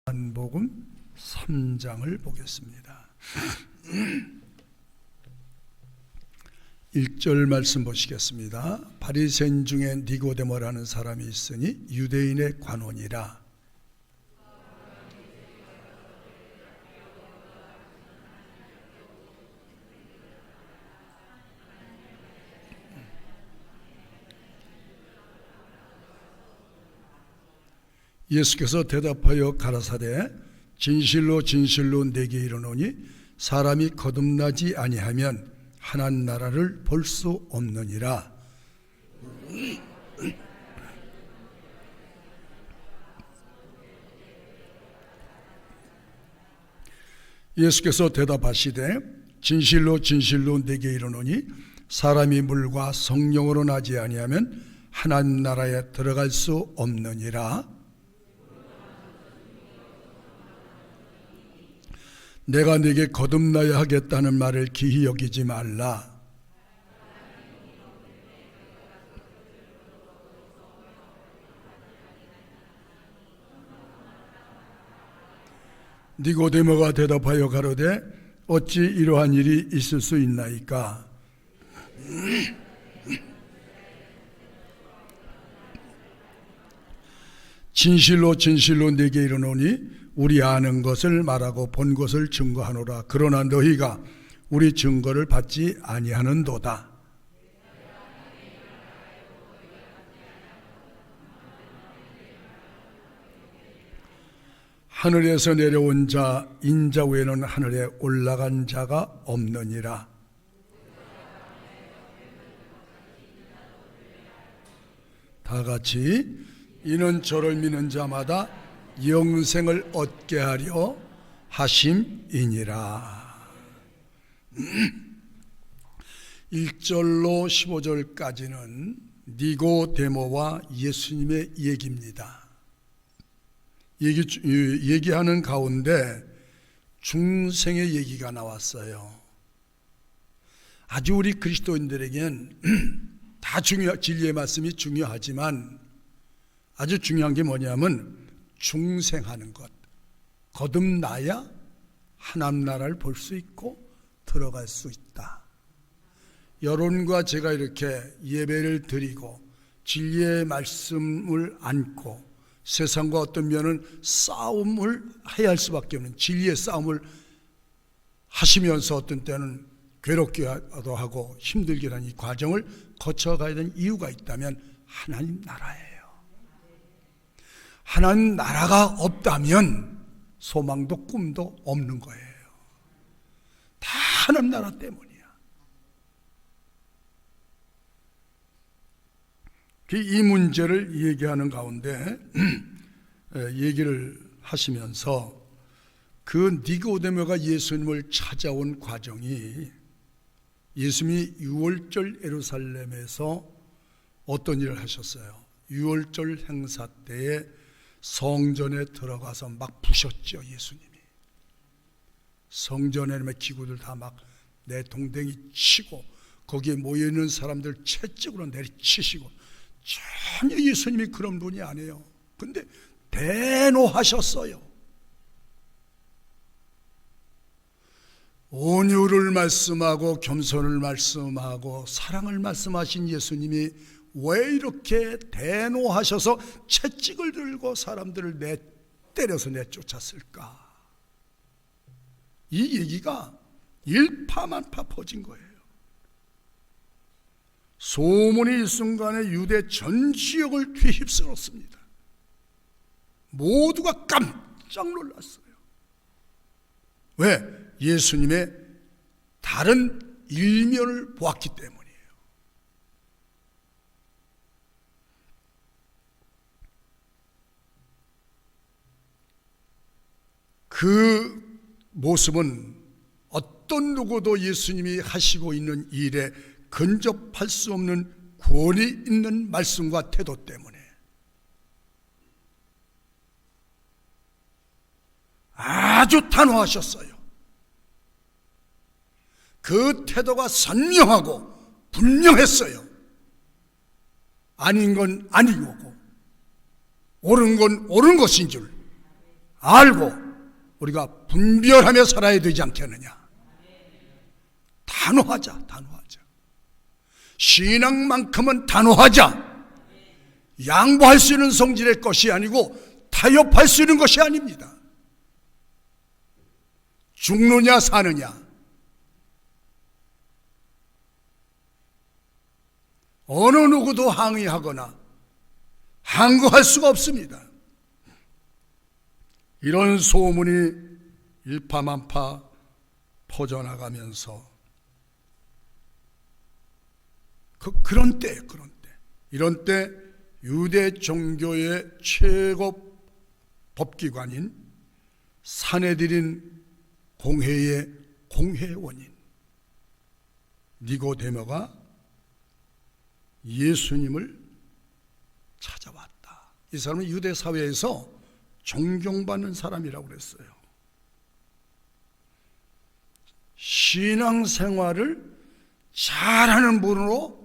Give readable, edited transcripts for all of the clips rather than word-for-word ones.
요한복음 3장을 보겠습니다. 1절 말씀 보시겠습니다. 바리새인 중에 니고데모라는 사람이 있으니 유대인의 관원이라. 예수께서 대답하여 가라사대 진실로 진실로 내게 이르노니 사람이 거듭나지 아니하면 하나님 나라를 볼 수 없느니라. 예수께서 대답하시되 진실로 진실로 내게 이르노니 사람이 물과 성령으로 나지 아니하면 하나님 나라에 들어갈 수 없느니라. 내가 네게 거듭나야 하겠다는 말을 기히 여기지 말라. 니고데모가 대답하여 가로되 어찌 이러한 일이 있을 수 있나이까? 진실로 진실로 네게 이르노니 우리 아는 것을 말하고 본 것을 증거하노라. 그러나 너희가 우리 증거를 받지 아니하는도다. 하늘에서 내려온 자 인자 외에는 하늘에 올라간 자가 없느니라. 다 같이 이는 저를 믿는 자마다 영생을 얻게 하려 하심이니라. 1절로 15절까지는 니고데모와 예수님의 얘기입니다. 얘기하는 가운데 중생의 얘기가 나왔어요. 아주 우리 그리스도인들에겐 다 진리의 말씀이 중요하지만 아주 중요한 게 뭐냐면 중생하는 것, 거듭나야 하나님 나라를 볼 수 있고 들어갈 수 있다. 여러분과 제가 이렇게 예배를 드리고 진리의 말씀을 안고 세상과 어떤 면은 싸움을 해야 할 수밖에 없는 진리의 싸움을 하시면서 어떤 때는 괴롭기도 하고 힘들기도 하는 이 과정을 거쳐가야 되는 이유가 있다면 하나님 나라예요. 하나님 나라가 없다면 소망도 꿈도 없는 거예요. 다 하나님 나라 때문이야. 이 문제를 얘기하는 가운데 얘기를 하시면서 그 니고데모가 예수님을 찾아온 과정이 예수님이 유월절 예루살렘에서 어떤 일을 하셨어요? 유월절 행사 때에 성전에 들어가서 막 부셨죠. 예수님이 성전에 기구들 다 막 내동댕이 치고 거기에 모여있는 사람들 채찍으로 내리치시고 전혀 예수님이 그런 분이 아니에요. 근데 대노하셨어요. 온유를 말씀하고 겸손을 말씀하고 사랑을 말씀하신 예수님이 왜 이렇게 대노하셔서 채찍을 들고 사람들을 때려서 내쫓았을까? 이 얘기가 일파만파 퍼진 거예요. 소문이 이 순간에 유대 전 지역을 뒤휩쓸었습니다. 모두가 깜짝 놀랐어요. 왜? 예수님의 다른 일면을 보았기 때문에. 그 모습은 어떤 누구도 예수님이 하시고 있는 일에 근접할 수 없는 권위 있는 말씀과 태도 때문에 아주 단호하셨어요. 그 태도가 선명하고 분명했어요. 아닌 건 아니고 옳은 건 옳은 것인 줄 알고 우리가 분별하며 살아야 되지 않겠느냐. 단호하자. 신앙만큼은 단호하자. 양보할 수 있는 성질의 것이 아니고 타협할 수 있는 것이 아닙니다. 죽느냐 사느냐, 어느 누구도 항의하거나 항거할 수가 없습니다. 이런 소문이 일파만파 퍼져나가면서 그런 때 이런 때 유대 종교의 최고 법기관인 산헤드린 공회의 공회원인 니고데모가 예수님을 찾아왔다. 이 사람은 유대 사회에서 존경받는 사람이라고 그랬어요. 신앙생활을 잘하는 분으로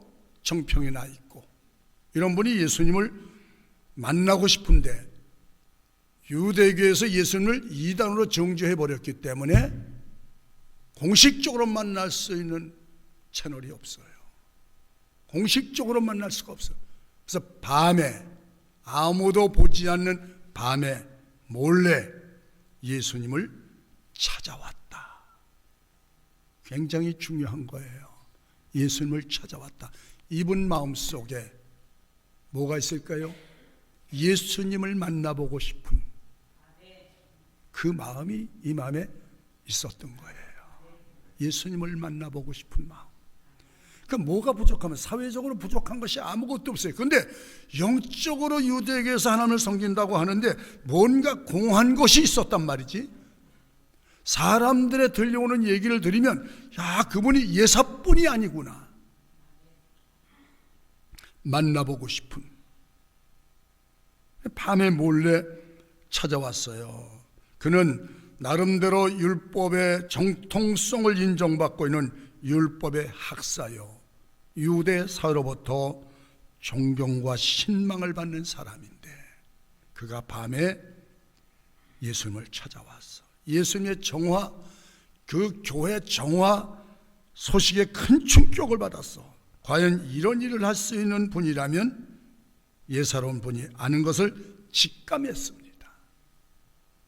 정평이 나 있고, 이런 분이 예수님을 만나고 싶은데 유대교에서 예수님을 이단으로 정죄해버렸기 때문에 공식적으로 만날 수 있는 채널이 없어요. 공식적으로 만날 수가 없어요. 그래서 밤에, 아무도 보지 않는 밤에 몰래 예수님을 찾아왔다. 굉장히 중요한 거예요. 예수님을 찾아왔다. 이분 마음속에 뭐가 있을까요? 예수님을 만나보고 싶은 그 마음이 이 마음에 있었던 거예요. 예수님을 만나보고 싶은 마음. 그러니까 뭐가 부족하면, 사회적으로 부족한 것이 아무것도 없어요. 그런데 영적으로 유대교에서 하나님을 섬긴다고 하는데 뭔가 공한 것이 있었단 말이지. 사람들의 들려오는 얘기를 들으면, 야, 그분이 예사뿐이 아니구나. 만나보고 싶은. 밤에 몰래 찾아왔어요. 그는 나름대로 율법의 정통성을 인정받고 있는 율법의 학사요, 유대 사회로부터 존경과 신망을 받는 사람인데, 그가 밤에 예수님을 찾아왔어. 예수님의 정화, 그 교회 정화 소식에 큰 충격을 받았어. 과연 이런 일을 할 수 있는 분이라면 예사로운 분이 아는 것을 직감했습니다.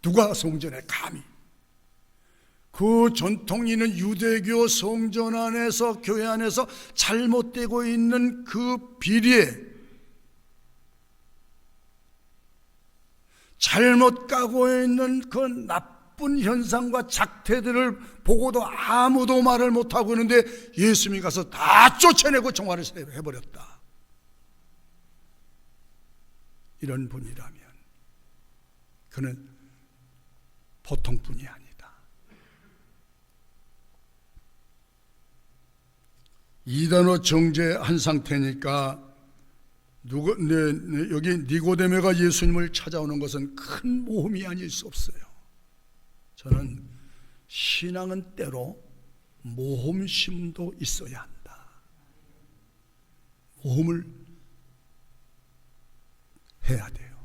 누가 성전에 감히, 그 전통이 있는 유대교 성전 안에서, 교회 안에서 잘못되고 있는 그 비리에, 잘못 가고 있는 그 나쁜 현상과 작태들을 보고도 아무도 말을 못하고 있는데 예수님이 가서 다 쫓아내고 정화를 해버렸다. 이런 분이라면 그는 보통 분이 아니다. 이단으로 정죄한 상태니까 여기 니고데모가 예수님을 찾아오는 것은 큰 모험이 아닐 수 없어요. 저는 신앙은 때로 모험심도 있어야 한다. 모험을 해야 돼요.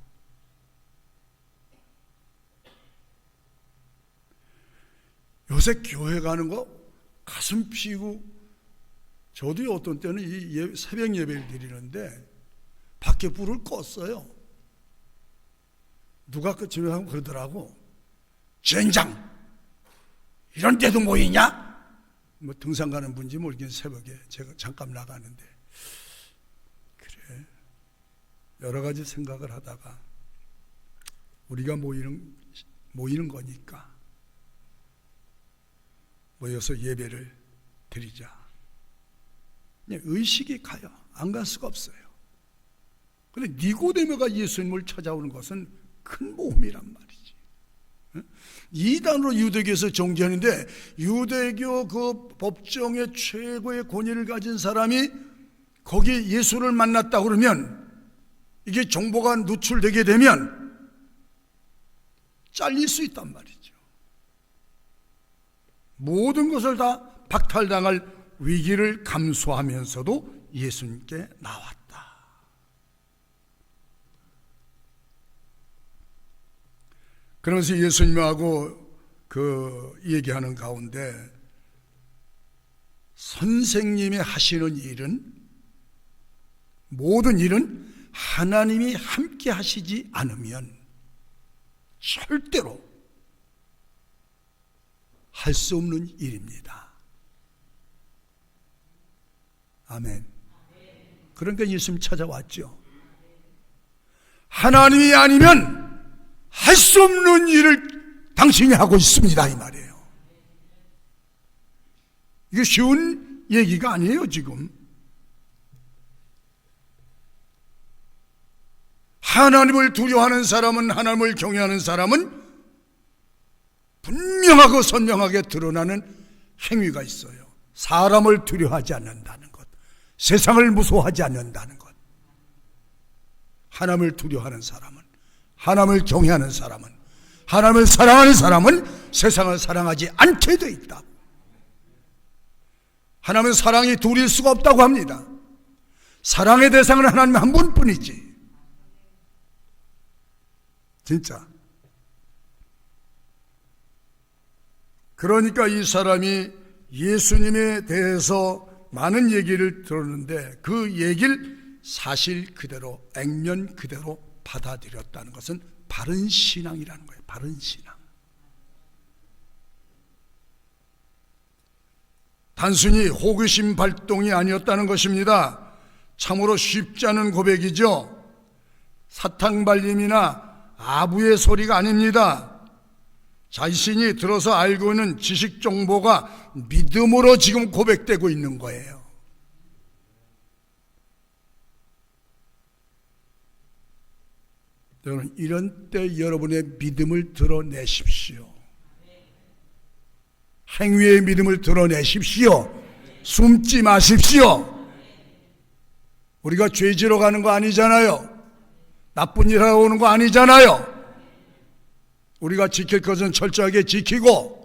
요새 교회 가는 거 가슴 피고, 저도 어떤 때는 이 새벽 예배를 드리는데 밖에 불을 껐어요. 누가 그 집에 가면 그러더라고. 젠장! 이런 데도 모이냐? 뭐 등산 가는 분인지 모르겠는데 새벽에 제가 잠깐 나가는데, 그래, 여러 가지 생각을 하다가 우리가 모이는 거니까 모여서 예배를 드리자. 그냥 의식이 가요. 안 갈 수가 없어요. 그런데 니고데모가 예수님을 찾아오는 것은 큰 모험이란 말이지. 이단으로 유대교에서 정죄하는데, 유대교 그 법정의 최고의 권위를 가진 사람이 거기 예수를 만났다 그러면, 이게 정보가 누출되게 되면 잘릴 수 있단 말이죠. 모든 것을 다 박탈당할 위기를 감수하면서도 예수님께 나왔다. 그러면서 예수님하고 얘기하는 가운데 선생님이 하시는 일은, 모든 일은 하나님이 함께 하시지 않으면 절대로 할 수 없는 일입니다. 아멘. 그러니까 예수님 찾아왔죠. 하나님이 아니면 할 수 없는 일을 당신이 하고 있습니다, 이 말이에요. 이게 쉬운 얘기가 아니에요, 지금. 하나님을 두려워하는 사람은, 하나님을 경외하는 사람은 분명하고 선명하게 드러나는 행위가 있어요. 사람을 두려워하지 않는다는 것, 세상을 무서워하지 않는다는 것. 하나님을 두려워하는 사람은, 하나님을 경외하는 사람은, 하나님을 사랑하는 사람은 세상을 사랑하지 않게 돼 있다. 하나님은 사랑이 둘일 수가 없다고 합니다. 사랑의 대상은 하나님 한 분뿐이지. 진짜. 그러니까 이 사람이 예수님에 대해서 많은 얘기를 들었는데 그 얘기를 사실 그대로, 액면 그대로 받아들였다는 것은 바른 신앙이라는 거예요. 바른 신앙. 단순히 호기심 발동이 아니었다는 것입니다. 참으로 쉽지 않은 고백이죠. 사탕발림이나 아부의 소리가 아닙니다. 자신이 들어서 알고 있는 지식 정보가 믿음으로 지금 고백되고 있는 거예요. 여러분, 이런 때 여러분의 믿음을 드러내십시오. 행위의 믿음을 드러내십시오. 숨지 마십시오. 우리가 죄지러 가는 거 아니잖아요. 나쁜 일 하러 오는 거 아니잖아요. 우리가 지킬 것은 철저하게 지키고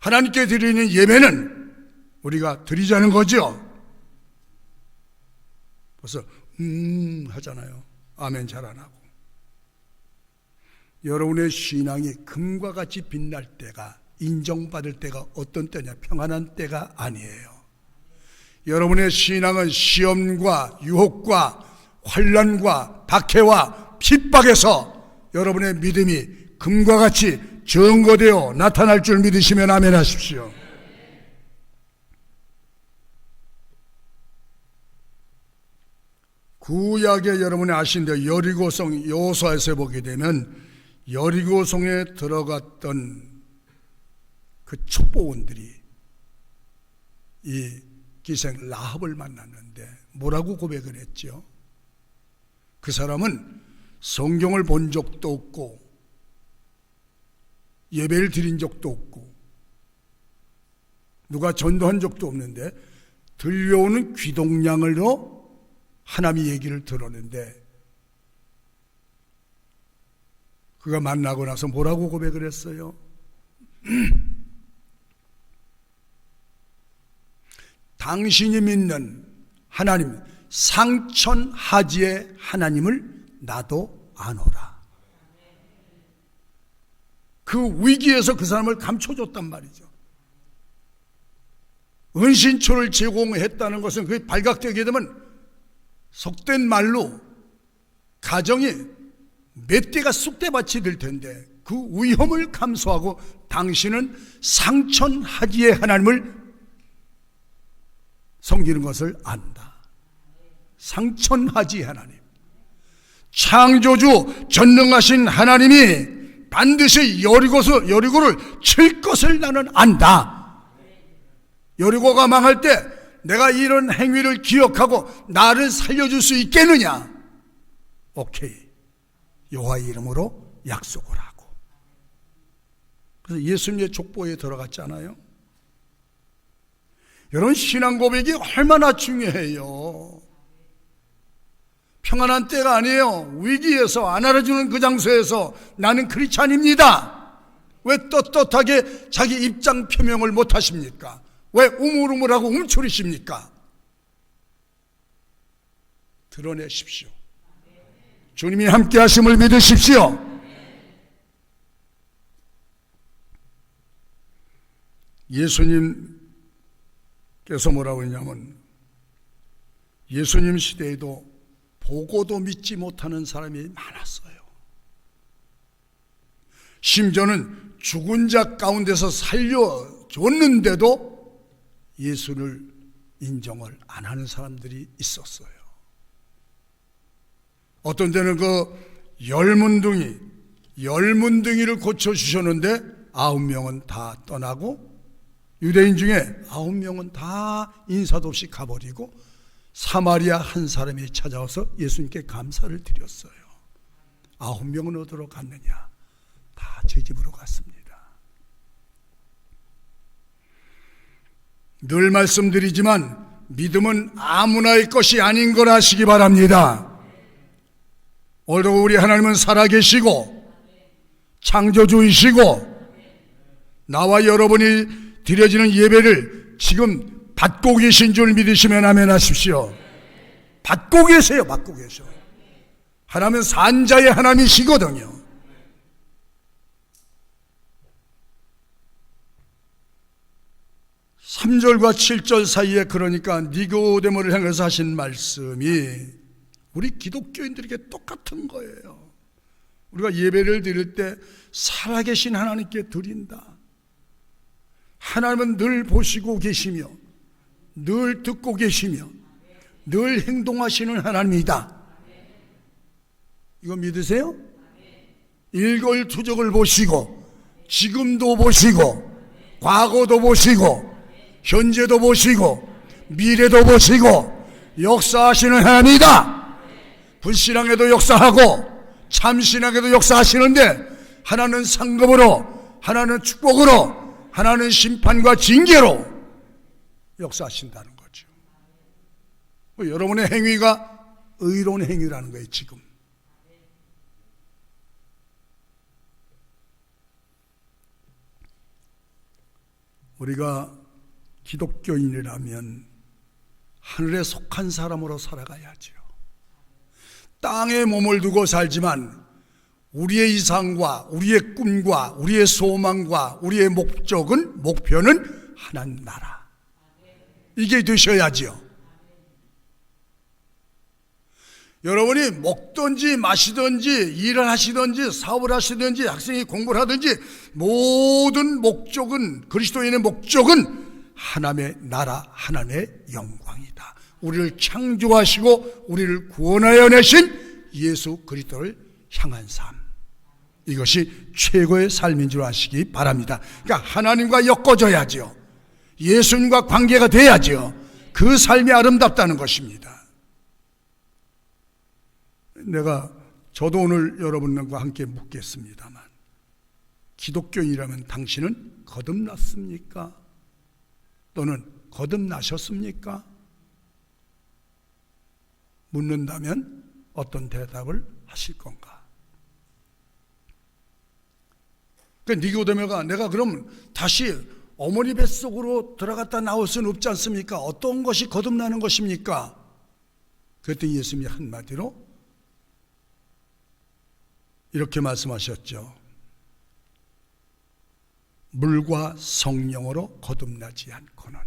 하나님께 드리는 예배는 우리가 드리자는 거죠. 벌써 하잖아요. 아멘 잘 안 하고. 여러분의 신앙이 금과 같이 빛날 때가, 인정받을 때가 어떤 때냐? 평안한 때가 아니에요. 여러분의 신앙은 시험과 유혹과 환난과 박해와 핍박에서 여러분의 믿음이 금과 같이 증거되어 나타날 줄 믿으시면 아멘 하십시오. 구약에 여러분이 아신데 여리고성 여호수아에서 보게 되면 여리고성에 들어갔던 그 첩보원들이 이 기생 라합을 만났는데 뭐라고 고백을 했죠? 그 사람은 성경을 본 적도 없고 예배를 드린 적도 없고 누가 전도한 적도 없는데 들려오는 귀동냥으로 하나님의 얘기를 들었는데 그가 만나고 나서 뭐라고 고백을 했어요? 당신이 믿는 하나님, 상천하지의 하나님을 나도 아노라. 그 위기에서 그 사람을 감춰줬단 말이죠. 은신처를 제공했다는 것은 그게 발각되게 되면 속된 말로 가정이 몇 개가 쑥대밭이 될 텐데 그 위험을 감수하고 당신은 상천하지의 하나님을 섬기는 것을 안다. 상천하지 하나님, 창조주 전능하신 하나님이 반드시 여리고를 칠 것을 나는 안다. 여리고가 망할 때 내가 이런 행위를 기억하고 나를 살려줄 수 있겠느냐? 오케이, 여호와의 이름으로 약속을 하고. 그래서 예수님의 족보에 들어갔잖아요. 여러분, 신앙 고백이 얼마나 중요해요. 평안한 때가 아니에요. 위기에서 안 알아주는 그 장소에서 나는 크리스찬입니다. 왜 떳떳하게 자기 입장 표명을 못 하십니까? 왜 우물우물하고 움츠리십니까? 드러내십시오. 주님이 함께 하심을 믿으십시오. 예수님께서 뭐라고 했냐면, 예수님 시대에도 보고도 믿지 못하는 사람이 많았어요. 심지어는 죽은 자 가운데서 살려줬는데도 예수를 인정을 안 하는 사람들이 있었어요. 어떤 때는 그 열문둥이를 고쳐주셨는데 9명은 다 떠나고, 유대인 중에 9명은 다 인사도 없이 가버리고, 사마리아 한 사람이 찾아와서 예수님께 감사를 드렸어요. 9명은 어디로 갔느냐? 다 제 집으로 갔습니다. 늘 말씀드리지만 믿음은 아무나의 것이 아닌 걸 아시기 바랍니다. 오늘도 우리 하나님은 살아계시고 창조주이시고, 나와 여러분이 드려지는 예배를 지금 받고 계신 줄 믿으시면 아멘 하십시오. 받고 계세요. 받고 계셔. 하나님은 산자의 하나님이시거든요. (3절과 7절) 사이에, 그러니까 니고데모를 향해서 하신 말씀이 우리 기독교인들에게 똑같은 거예요. 우리가 예배를 드릴 때 살아계신 하나님께 드린다. 하나님은 늘 보시고 계시며 늘 듣고 계시며 늘 행동하시는 하나님이다. 이거 믿으세요? 일거일투족을 보시고, 지금도 보시고, 과거도 보시고, 현재도 보시고, 미래도 보시고 역사하시는 하나님이다. 불신앙에도 역사하고 참신앙에도 역사하시는데, 하나는 상급으로, 하나는 축복으로, 하나는 심판과 징계로 역사하신다는 거죠. 여러분의 행위가 의로운 행위라는 거예요. 지금 우리가 기독교인이라면 하늘에 속한 사람으로 살아가야죠. 땅에 몸을 두고 살지만 우리의 이상과 우리의 꿈과 우리의 소망과 우리의 목표는 하나님 나라, 이게 되셔야지요. 여러분이 먹든지 마시든지 일을 하시든지 사업을 하시든지 학생이 공부를 하든지, 모든 목적은, 그리스도인의 목적은 하나님의 나라, 하나님의 영광이다. 우리를 창조하시고 우리를 구원하여 내신 예수 그리스도를 향한 삶, 이것이 최고의 삶인 줄 아시기 바랍니다. 그러니까 하나님과 엮어져야죠. 예수님과 관계가 돼야죠. 그 삶이 아름답다는 것입니다. 저도 오늘 여러분과 함께 묻겠습니다만, 기독교인이라면 당신은 거듭났습니까? 또는 거듭나셨습니까? 묻는다면 어떤 대답을 하실 건가? 그러니까 니고데모가, 내가 그럼 다시 어머니 뱃속으로 들어갔다 나올 수는 없지 않습니까? 어떤 것이 거듭나는 것입니까? 그랬더니 예수님이 한마디로 이렇게 말씀하셨죠. 물과 성령으로 거듭나지 않고는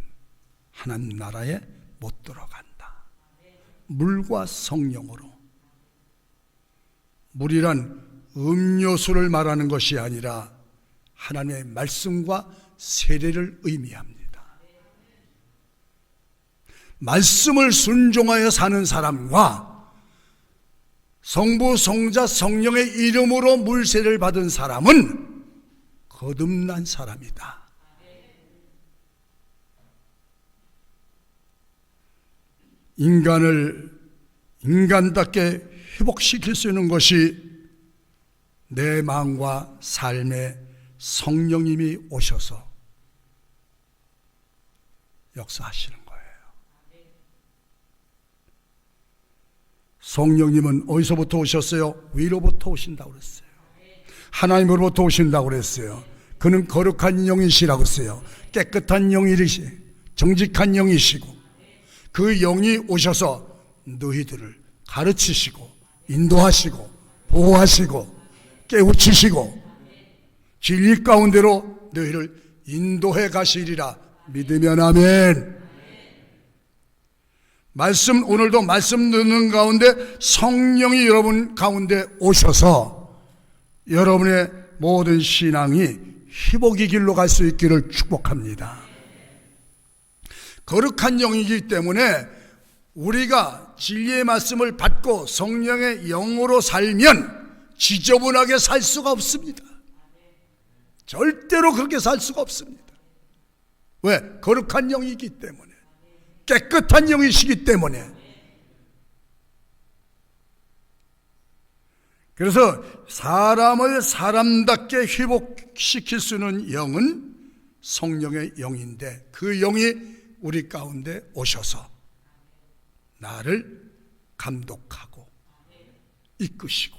하나님 나라에 못 들어간다. 물과 성령으로. 물이란 음료수를 말하는 것이 아니라 하나님의 말씀과 세례를 의미합니다. 말씀을 순종하여 사는 사람과 성부, 성자, 성령의 이름으로 물세례를 받은 사람은 거듭난 사람이다. 인간을 인간답게 회복시킬 수 있는 것이 내 마음과 삶에 성령님이 오셔서 역사하시는 거예요. 성령님은 어디서부터 오셨어요? 위로부터 오신다고 그랬어요. 하나님으로부터 오신다고 그랬어요. 그는 거룩한 영이시라고 했어요. 깨끗한 영이시, 정직한 영이시고, 그 영이 오셔서 너희들을 가르치시고 인도하시고 보호하시고 깨우치시고 진리 가운데로 너희를 인도해 가시리라. 믿으면 아멘. 말씀, 오늘도 말씀 듣는 가운데 성령이 여러분 가운데 오셔서 여러분의 모든 신앙이 회복의 길로 갈 수 있기를 축복합니다. 거룩한 영이기 때문에 우리가 진리의 말씀을 받고 성령의 영으로 살면 지저분하게 살 수가 없습니다. 절대로 그렇게 살 수가 없습니다. 왜? 거룩한 영이기 때문에, 깨끗한 영이시기 때문에. 그래서 사람을 사람답게 회복시킬 수 있는 영은 성령의 영인데, 그 영이 우리 가운데 오셔서 나를 감독하고 이끄시고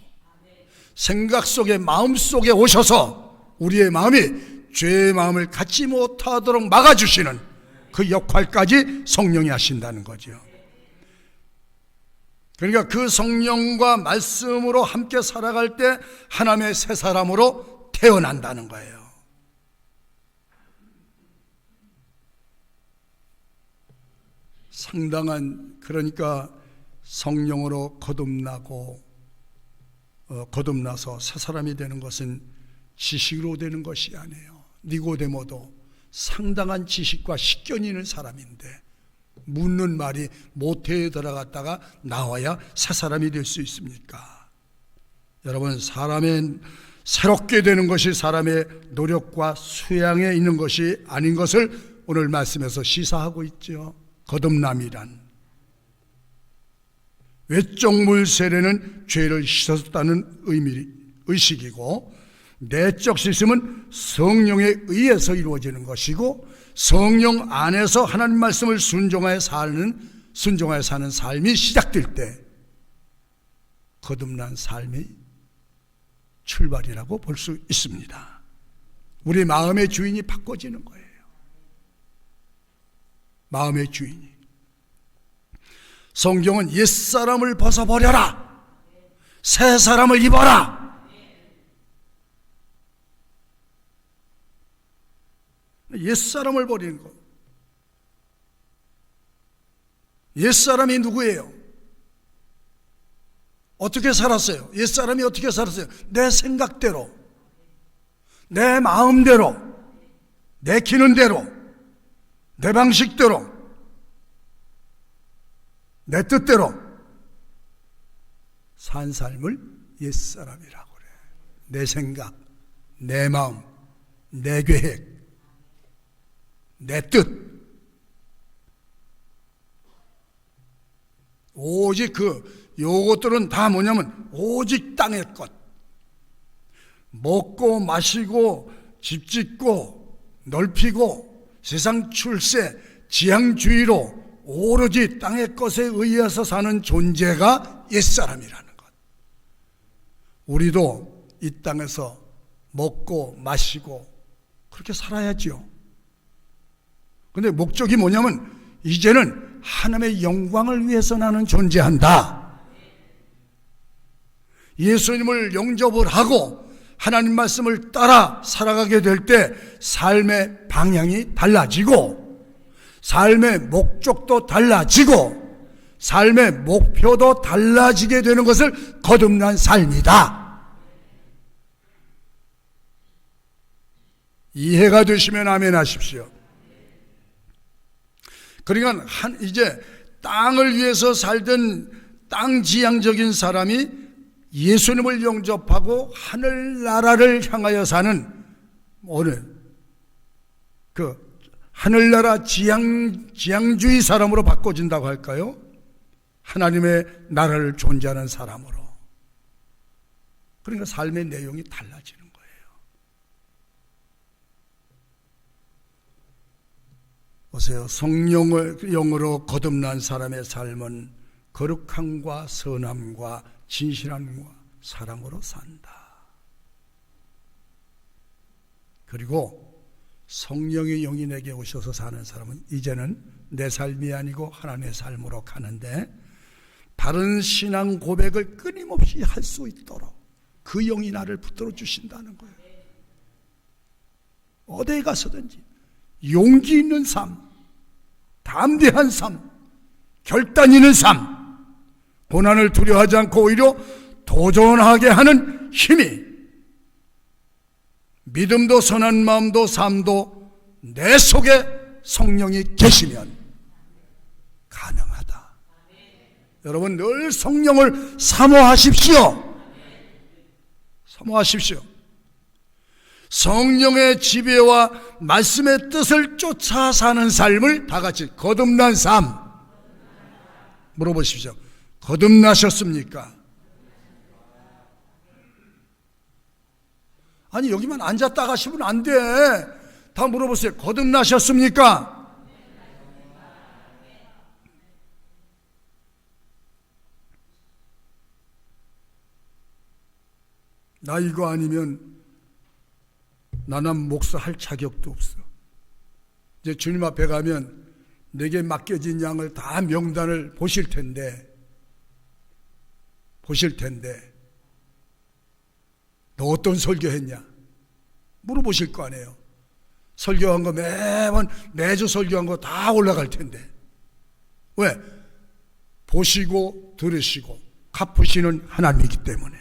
생각 속에, 마음 속에 오셔서 우리의 마음이 죄의 마음을 갖지 못하도록 막아주시는 그 역할까지 성령이 하신다는 거죠. 그러니까 그 성령과 말씀으로 함께 살아갈 때 하나님의 새 사람으로 태어난다는 거예요. 상당한, 그러니까 성령으로 거듭나서 새 사람이 되는 것은 지식으로 되는 것이 아니에요. 니고데모도 상당한 지식과 식견이 있는 사람인데 묻는 말이 모태에 들어갔다가 나와야 새 사람이 될 수 있습니까? 여러분, 사람의 새롭게 되는 것이 사람의 노력과 수양에 있는 것이 아닌 것을 오늘 말씀에서 시사하고 있죠. 거듭남이란 외적 물세례는 죄를 씻었다는 의식이고, 내적 씻음은 성령에 의해서 이루어지는 것이고, 성령 안에서 하나님 말씀을 순종하여 사는 삶이 시작될 때 거듭난 삶이 출발이라고 볼 수 있습니다. 우리 마음의 주인이 바꿔지는 거예요. 마음의 주인이. 성경은 옛사람을 벗어버려라, 새 사람을 입어라. 옛사람을 버리는 것. 옛사람이 누구예요? 어떻게 살았어요? 옛사람이 어떻게 살았어요? 내 생각대로, 내 마음대로, 내 기는 대로, 내 방식대로, 내 뜻대로 산 삶을 옛사람이라고 그래. 내 생각, 내 마음, 내 계획, 내 뜻, 오직 요것들은 다 뭐냐면 오직 땅의 것. 먹고 마시고 집 짓고 넓히고 세상 출세 지향주의로 오로지 땅의 것에 의해서 사는 존재가 옛사람이라는 것. 우리도 이 땅에서 먹고 마시고 그렇게 살아야지요. 근데 목적이 뭐냐면 이제는 하나님의 영광을 위해서 나는 존재한다. 예수님을 영접을 하고 하나님 말씀을 따라 살아가게 될 때 삶의 방향이 달라지고, 삶의 목적도 달라지고, 삶의 목표도 달라지게 되는 것을 거듭난 삶이다. 이해가 되시면 아멘 하십시오. 그러니까 이제 땅을 위해서 살던 땅지향적인 사람이 예수님을 영접하고 하늘나라를 향하여 사는 오늘 그 하늘나라 지향주의 사람으로 바꿔진다고 할까요? 하나님의 나라를 존재하는 사람으로. 그러니까 삶의 내용이 달라지는 거예요. 보세요. 성령을 영으로 거듭난 사람의 삶은 거룩함과 선함과 진실함과 사랑으로 산다. 그리고 성령의 영이 내게 오셔서 사는 사람은 이제는 내 삶이 아니고 하나님의 삶으로 가는데, 바른 신앙 고백을 끊임없이 할 수 있도록 그 영이 나를 붙들어 주신다는 거예요. 어디에 가서든지 용기 있는 삶, 담대한 삶, 결단 있는 삶, 고난을 두려워하지 않고 오히려 도전하게 하는 힘이, 믿음도 선한 마음도 삶도 내 속에 성령이 계시면 가능하다. 여러분 늘 성령을 사모하십시오. 사모하십시오. 성령의 지배와 말씀의 뜻을 쫓아 사는 삶을 다 같이 거듭난 삶. 물어보십시오. 거듭나셨습니까? 아니 여기만 앉았다 가시면 안 돼. 다 물어보세요. 거듭나셨습니까? 나 이거 아니면 나는 목사 할 자격도 없어. 이제 주님 앞에 가면 내게 맡겨진 양을 다 명단을 보실 텐데 너 어떤 설교했냐 물어보실 거 아니에요. 설교한 거 매주 설교한 거 다 올라갈 텐데 왜? 보시고 들으시고 갚으시는 하나님이기 때문에.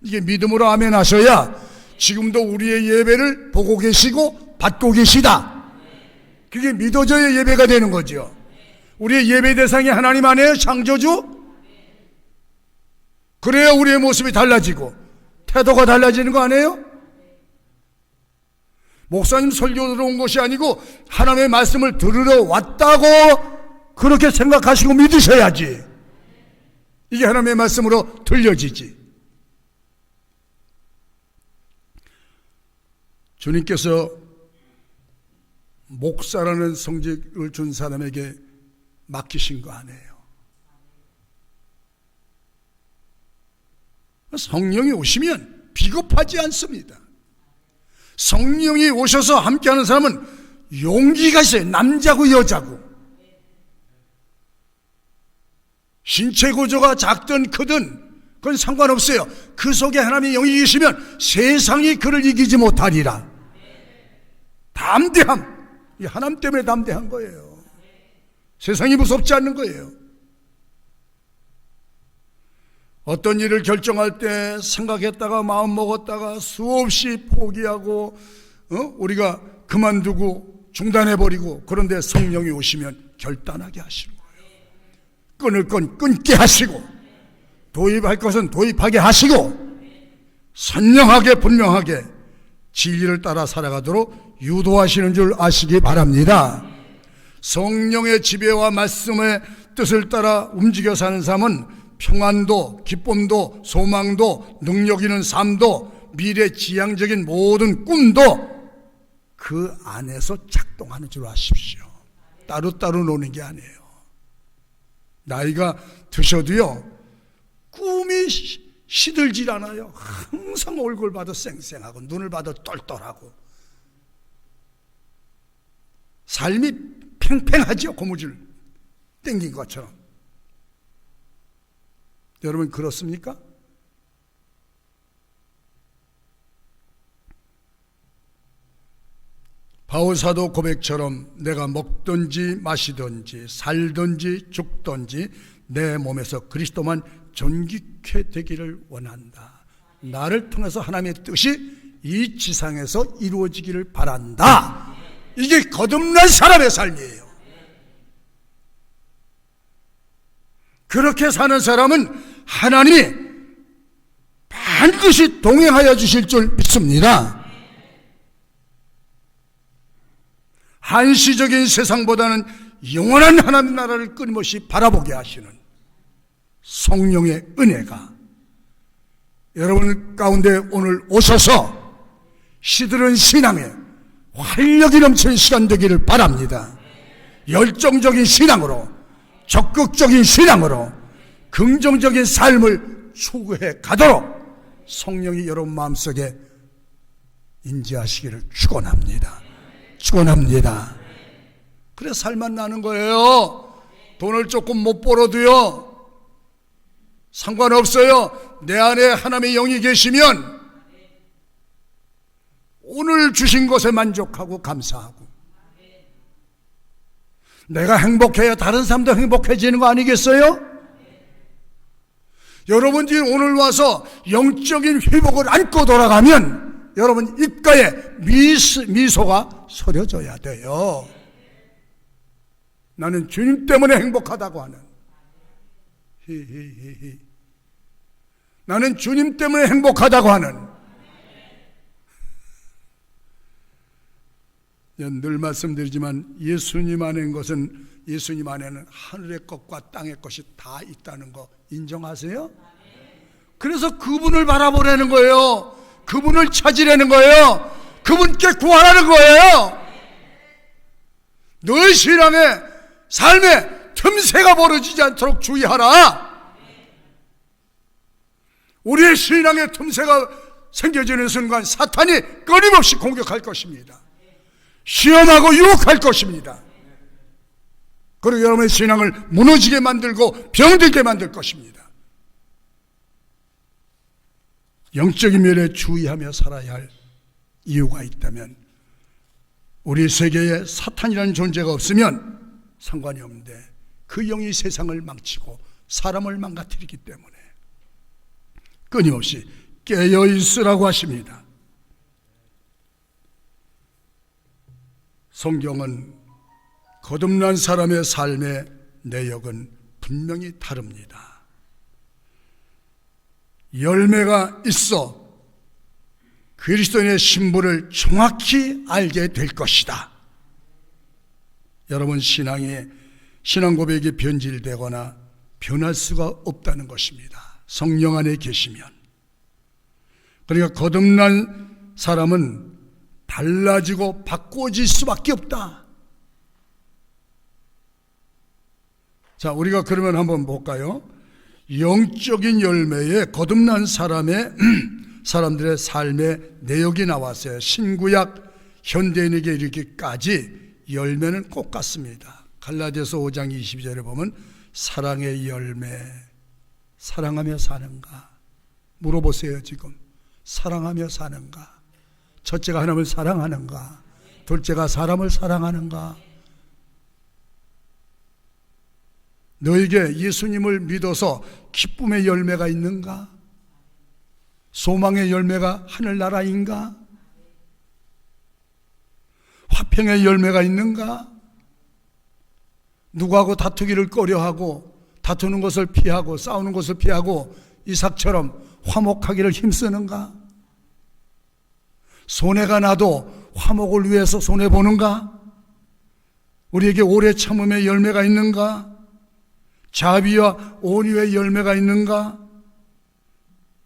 이게 믿음으로 아멘 하셔야 지금도 우리의 예배를 보고 계시고 받고 계시다. 그게 믿어져야 예배가 되는 거죠. 우리의 예배 대상이 하나님 아니에요? 창조주? 그래야 우리의 모습이 달라지고 태도가 달라지는 거 아니에요? 목사님 설교 들어온 것이 아니고 하나님의 말씀을 들으러 왔다고 그렇게 생각하시고 믿으셔야지 이게 하나님의 말씀으로 들려지지. 주님께서 목사라는 성직을 준 사람에게 맡기신 거 아니에요. 성령이 오시면 비겁하지 않습니다. 성령이 오셔서 함께하는 사람은 용기가 있어요. 남자고 여자고. 신체 구조가 작든 크든 그건 상관없어요. 그 속에 하나님의 영이 계시면 세상이 그를 이기지 못하리라. 담대함. 이 하나님 때문에 담대한 거예요. 세상이 무섭지 않는 거예요. 어떤 일을 결정할 때 생각했다가 마음 먹었다가 수없이 포기하고 우리가 그만두고 중단해버리고 그런데 성령이 오시면 결단하게 하시는 거예요. 끊을 건 끊게 하시고 도입할 것은 도입하게 하시고 선명하게 분명하게 진리를 따라 살아가도록 유도하시는 줄 아시기 바랍니다. 성령의 지배와 말씀의 뜻을 따라 움직여 사는 삶은 평안도 기쁨도 소망도 능력 있는 삶도 미래지향적인 모든 꿈도 그 안에서 작동하는 줄 아십시오. 따로따로 노는 게 아니에요. 나이가 드셔도요 꿈이 시들질 않아요. 항상 얼굴 봐도 쌩쌩하고 눈을 봐도 똘똘하고 삶이 팽팽하죠. 고무줄 땡긴 것처럼. 여러분 그렇습니까? 바울사도 고백처럼 내가 먹든지 마시든지 살든지 죽든지 내 몸에서 그리스도만 존귀케 되기를 원한다. 나를 통해서 하나님의 뜻이 이 지상에서 이루어지기를 바란다. 이게 거듭난 사람의 삶이에요. 그렇게 사는 사람은 하나님이 반드시 동행하여 주실 줄 믿습니다. 한시적인 세상보다는 영원한 하나님 나라를 끊임없이 바라보게 하시는 성령의 은혜가 여러분 가운데 오늘 오셔서 시들은 신앙에 활력이 넘치는 시간 되기를 바랍니다. 열정적인 신앙으로 적극적인 신앙으로 긍정적인 삶을 추구해 가도록 성령이 여러분 마음속에 인지하시기를 축원합니다. 축원합니다. 그래 살만 나는 거예요. 돈을 조금 못 벌어도요 상관없어요. 내 안에 하나님의 영이 계시면 오늘 주신 것에 만족하고 감사하고, 내가 행복해야 다른 사람도 행복해지는 거 아니겠어요? 여러분들이 오늘 와서 영적인 회복을 안고 돌아가면 여러분 입가에 미소가 서려져야 돼요. 나는 주님 때문에 행복하다고 하는, 나는 주님 때문에 행복하다고 하는, 늘 말씀드리지만 예수님 안에 것은, 예수님 안에는 하늘의 것과 땅의 것이 다 있다는 거 인정하세요? 그래서 그분을 바라보라는 거예요. 그분을 찾으려는 거예요. 그분께 구하라는 거예요. 너의 신앙의 삶에 틈새가 벌어지지 않도록 주의하라. 우리의 신앙의 틈새가 생겨지는 순간 사탄이 끊임없이 공격할 것입니다. 시험하고 유혹할 것입니다. 그리고 여러분의 신앙을 무너지게 만들고 병들게 만들 것입니다. 영적인 면에 주의하며 살아야 할 이유가 있다면, 우리 세계에 사탄이라는 존재가 없으면 상관이 없는데 그 영이 세상을 망치고 사람을 망가뜨리기 때문에 끊임없이 깨어 있으라고 하십니다. 성경은 거듭난 사람의 삶의 내역은 분명히 다릅니다. 열매가 있어 그리스도인의 신분을 정확히 알게 될 것이다. 여러분, 신앙 고백이 변질되거나 변할 수가 없다는 것입니다. 성령 안에 계시면. 그러니까 거듭난 사람은 달라지고 바꿔질 수밖에 없다. 자, 우리가 그러면 한번 볼까요? 영적인 열매에 거듭난 사람들의 삶의 내역이 나왔어요. 신구약 현대인에게 이르기까지 열매는 꼭 같습니다. 갈라디아서 5장 22절에 보면 사랑의 열매, 사랑하며 사는가? 물어보세요. 지금 사랑하며 사는가? 첫째가 하나님을 사랑하는가? 둘째가 사람을 사랑하는가? 너에게 예수님을 믿어서 기쁨의 열매가 있는가? 소망의 열매가 하늘나라인가? 화평의 열매가 있는가? 누구하고 다투기를 꺼려하고 다투는 것을 피하고 싸우는 것을 피하고 이삭처럼 화목하기를 힘쓰는가? 손해가 나도 화목을 위해서 손해보는가? 우리에게 오래 참음의 열매가 있는가? 자비와 온유의 열매가 있는가?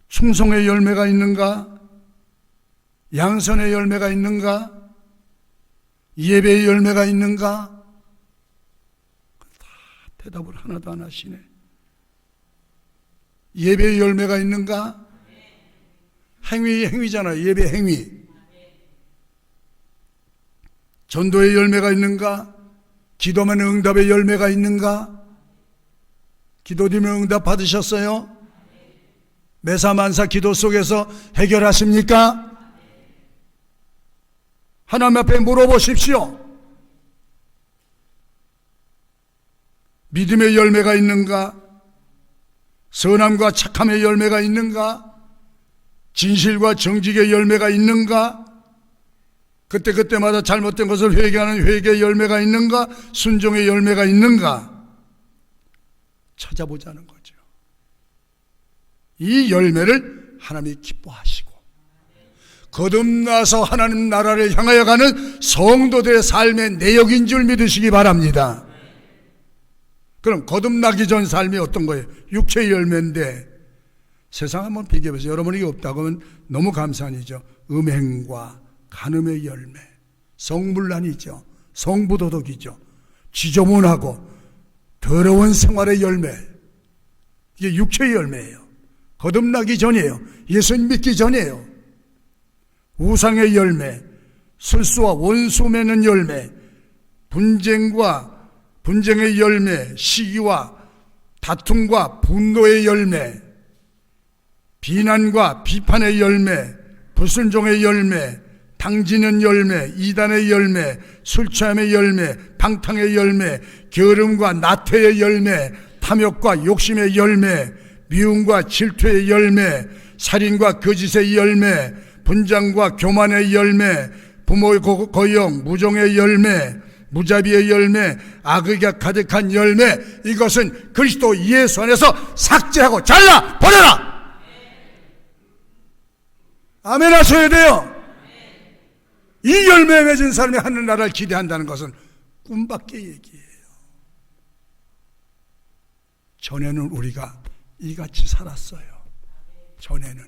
충성의 열매가 있는가? 양선의 열매가 있는가? 예배의 열매가 있는가? 다 대답을 하나도 안 하시네. 예배의 열매가 있는가? 행위잖아요. 예배 행위. 전도의 열매가 있는가? 기도하면 응답의 열매가 있는가? 기도드리면 응답 받으셨어요? 매사만사 기도 속에서 해결하십니까? 하나님 앞에 물어보십시오. 믿음의 열매가 있는가? 선함과 착함의 열매가 있는가? 진실과 정직의 열매가 있는가? 그때마다 잘못된 것을 회개하는 회개의 열매가 있는가? 순종의 열매가 있는가? 찾아보자는 거죠. 이 열매를 하나님이 기뻐하시고 거듭나서 하나님 나라를 향하여 가는 성도들의 삶의 내역인 줄 믿으시기 바랍니다. 그럼 거듭나기 전 삶이 어떤 거예요? 육체의 열매인데 세상 한번 비교해보세요. 여러분에게 없다고 하면 너무 감사한 일이죠. 음행과 간음의 열매, 성물란이죠. 성부도덕이죠. 지저분하고 더러운 생활의 열매, 이게 육체의 열매예요. 거듭나기 전이에요. 예수님 믿기 전이에요. 우상의 열매, 술수와 원수 맺는 열매, 분쟁의 열매, 시기와 다툼과 분노의 열매, 비난과 비판의 열매, 불순종의 열매, 당지는 열매, 이단의 열매, 술 취함의 열매, 방탕의 열매, 게으름과 나태의 열매, 탐욕과 욕심의 열매, 미움과 질투의 열매, 살인과 거짓의 열매, 분장과 교만의 열매, 부모의 고용, 무종의 열매, 무자비의 열매, 악의가 가득한 열매, 이것은 그리스도 예수 안에서 삭제하고 잘라 버려라. 아멘 하셔야 돼요. 이 열매에 맺은 사람이 하늘나라를 기대한다는 것은 꿈밖의 얘기예요. 전에는 우리가 이같이 살았어요. 전에는.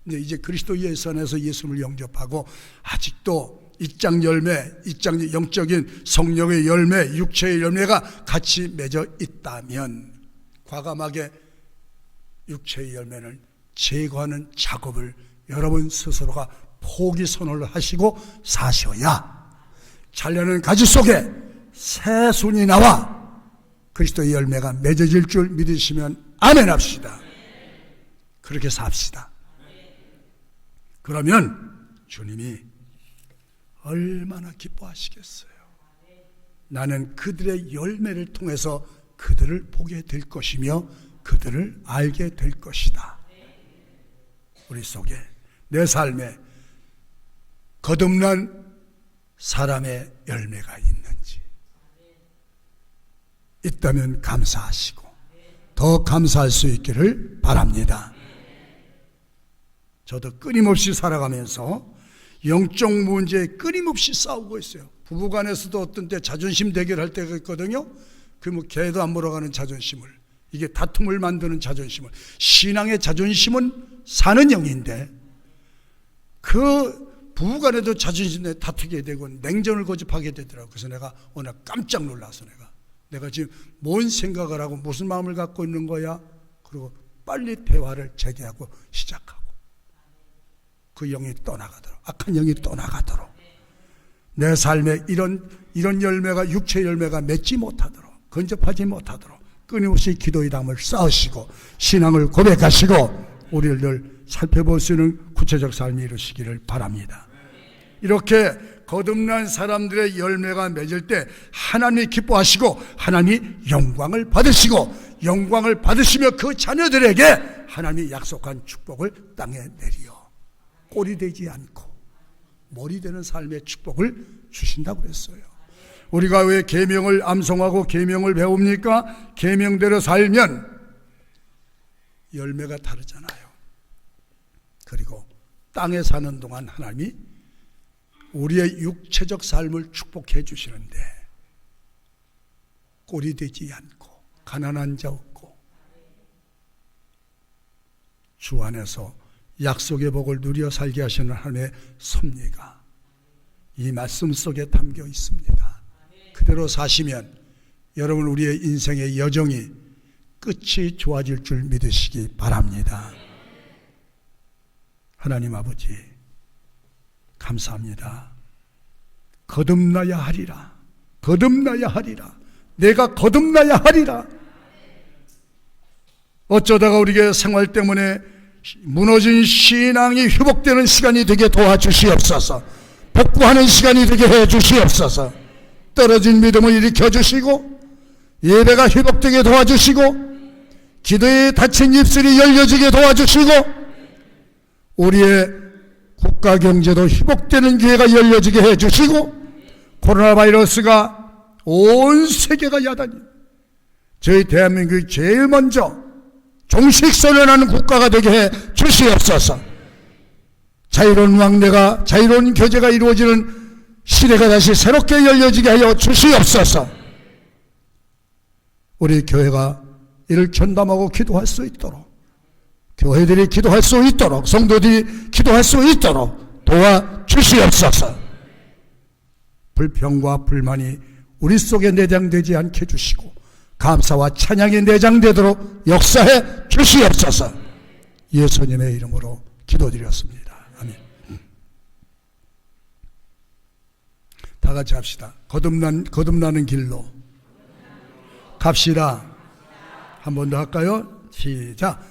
근데 이제 그리스도 예수 안에서 예수를 영접하고 아직도 이장 열매, 이장 영적인 성령의 열매, 육체의 열매가 같이 맺어 있다면 과감하게 육체의 열매는 제거하는 작업을 여러분 스스로가 포기 선언을 하시고 사셔야 잘려는 가지 속에 새 순이 나와 그리스도의 열매가 맺어질 줄 믿으시면 아멘 합시다. 그렇게 삽시다. 그러면 주님이 얼마나 기뻐하시겠어요. 나는 그들의 열매를 통해서 그들을 보게 될 것이며 그들을 알게 될 것이다. 우리 속에 내 삶에 거듭난 사람의 열매가 있는지 있다면 감사하시고 더 감사할 수 있기를 바랍니다. 저도 끊임없이 살아가면서 영적 문제에 끊임없이 싸우고 있어요. 부부간에서도 어떤 때 자존심 대결할 때가 있거든요. 그 뭐 개도 안 물어가는 자존심을, 이게 다툼을 만드는 자존심을, 신앙의 자존심은 사는 영인데 그 부부간에도 자존심 내에 다투게 되고 냉전을 고집하게 되더라고요. 그래서 내가 오늘 깜짝 놀라서 내가 지금 뭔 생각을 하고 무슨 마음을 갖고 있는 거야? 그리고 빨리 대화를 재개하고 시작하고 그 영이 떠나가도록, 악한 영이 떠나가도록, 내 삶에 이런 열매가, 육체 열매가 맺지 못하도록, 근접하지 못하도록 끊임없이 기도의 담을 쌓으시고 신앙을 고백하시고 우리를 늘 살펴볼 수 있는 구체적 삶이 이루시기를 바랍니다. 이렇게 거듭난 사람들의 열매가 맺을 때 하나님이 기뻐하시고 하나님이 영광을 받으시고, 영광을 받으시며 그 자녀들에게 하나님이 약속한 축복을 땅에 내리어 꼴이 되지 않고 머리 되는 삶의 축복을 주신다고 그랬어요. 우리가 왜 계명을 암송하고 계명을 배웁니까? 계명대로 살면 열매가 다르잖아요. 그리고 땅에 사는 동안 하나님이 우리의 육체적 삶을 축복해 주시는데 꼴이 되지 않고 가난한 자 없고 주 안에서 약속의 복을 누려 살게 하시는 하나님의 섭리가 이 말씀 속에 담겨 있습니다. 그대로 사시면 여러분 우리의 인생의 여정이 끝이 좋아질 줄 믿으시기 바랍니다. 하나님 아버지 감사합니다. 거듭나야 하리라. 거듭나야 하리라. 내가 거듭나야 하리라. 어쩌다가 우리의 생활 때문에 무너진 신앙이 회복되는 시간이 되게 도와주시옵소서. 복구하는 시간이 되게 해주시옵소서. 떨어진 믿음을 일으켜주시고 예배가 회복되게 도와주시고 기도에 닫힌 입술이 열려지게 도와주시고 우리의 국가 경제도 회복되는 기회가 열려지게 해주시고 코로나 바이러스가 온 세계가 야단이 저희 대한민국이 제일 먼저 종식선언하는 국가가 되게 해 주시옵소서. 자유로운 왕래가, 자유로운 교제가 이루어지는 시대가 다시 새롭게 열려지게 하여 주시옵소서. 우리 교회가 이를 전담하고 기도할 수 있도록, 교회들이 기도할 수 있도록, 성도들이 기도할 수 있도록 도와주시옵소서. 불평과 불만이 우리 속에 내장되지 않게 해주시고 감사와 찬양이 내장되도록 역사해 주시옵소서. 예수님의 이름으로 기도드렸습니다. 아멘. 다 같이 합시다. 거듭나는 길로 갑시다. 한 번 더 할까요? 시작.